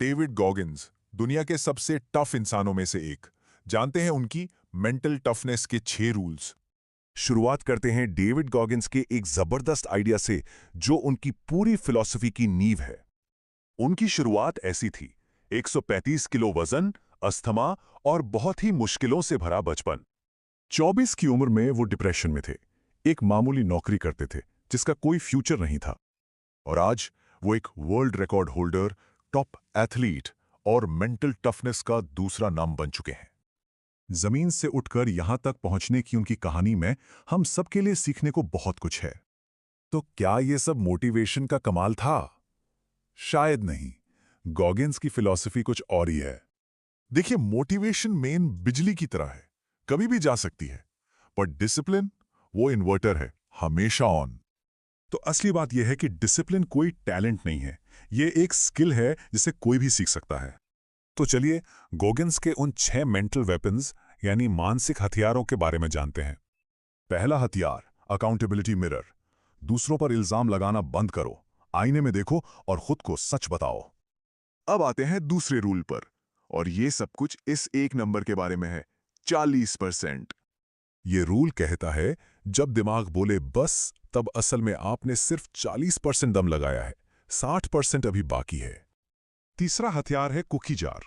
David Goggins दुनिया के सबसे टफ इंसानों में से एक। जानते हैं उनकी मेंटल टफनेस के 6 रूल्स। शुरुआत करते हैं डेविड गॉगिन्स के एक जबरदस्त आइडिया से जो उनकी पूरी फिलॉसफी की नींव है। उनकी शुरुआत ऐसी थी, 135 किलो वजन, अस्थमा और बहुत ही मुश्किलों से भरा बचपन। 24 की उम्र में वो डिप्रेशन में थे, एक मामूली नौकरी करते थे जिसका कोई फ्यूचर नहीं था। और आज वो एक world record holder, top athlete और मेंटल टफनेस का दूसरा नाम बन चुके हैं। जमीन से उठकर यहां तक पहुंचने की उनकी कहानी में हम सबके लिए सीखने को बहुत कुछ है। तो क्या ये सब मोटिवेशन का कमाल था? शायद नहीं। गॉगिन्स की फिलॉसफी कुछ और ही है। देखिए, मोटिवेशन मेन बिजली की तरह है, कभी भी जा सकती है, पर डिसिप्लिन वो इन्वर्टर है, हमेशा ऑन। तो असली बात यह है कि डिसिप्लिन कोई टैलेंट नहीं है, ये एक स्किल है जिसे कोई भी सीख सकता है। तो चलिए गॉगिन्स के उन 6 मेंटल वेपन्स यानी मानसिक हथियारों के बारे में जानते हैं। पहला हथियार, अकाउंटेबिलिटी मिरर। दूसरों पर इल्जाम लगाना बंद करो, आईने में देखो और खुद को सच बताओ। अब आते हैं दूसरे रूल पर, और ये सब कुछ इस एक नंबर के बारे में है, 40%। ये रूल कहता है जब दिमाग बोले बस, तब असल में आपने सिर्फ 40% दम लगाया है, 60% अभी बाकी है। तीसरा हथियार है कुकी जार।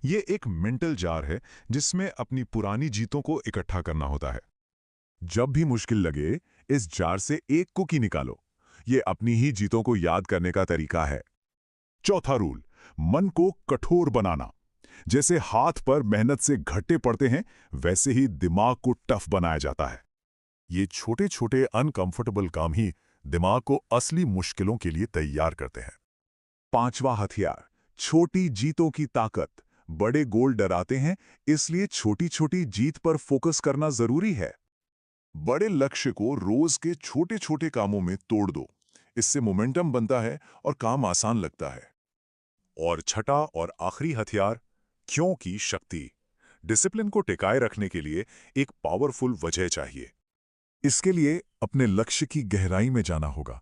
ये एक मेंटल जार है जिसमें अपनी पुरानी जीतों को इकट्ठा करना होता है। जब भी मुश्किल लगे, इस जार से एक कुकी निकालो। ये अपनी ही जीतों को याद करने का तरीका है। चौथा रूल, मन को कठोर बनाना। जैसे हाथ पर मेहनत से घट्टे पड़ते हैं, वैसे ही दिमाग को टफ बनाया जाता है। ये छोटे छोटे अनकंफर्टेबल काम ही दिमाग को असली मुश्किलों के लिए तैयार करते हैं। पांचवा हथियार, छोटी जीतों की ताकत। बड़े गोल डराते हैं, इसलिए छोटी छोटी जीत पर फोकस करना जरूरी है। बड़े लक्ष्य को रोज के छोटे छोटे कामों में तोड़ दो, इससे मोमेंटम बनता है और काम आसान लगता है। और छठा और आखिरी हथियार, क्यों की शक्ति। डिसिप्लिन को टिकाए रखने के लिए एक पावरफुल वजह चाहिए। इसके लिए अपने लक्ष्य की गहराई में जाना होगा,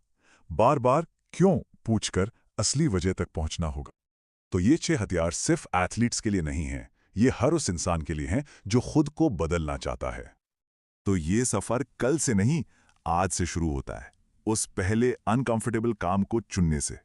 बार बार क्यों पूछकर असली वजह तक पहुंचना होगा। तो ये 6 हथियार सिर्फ एथलीट्स के लिए नहीं हैं, ये हर उस इंसान के लिए हैं जो खुद को बदलना चाहता है। तो ये सफर कल से नहीं, आज से शुरू होता है, उस पहले अनकंफर्टेबल काम को चुनने से।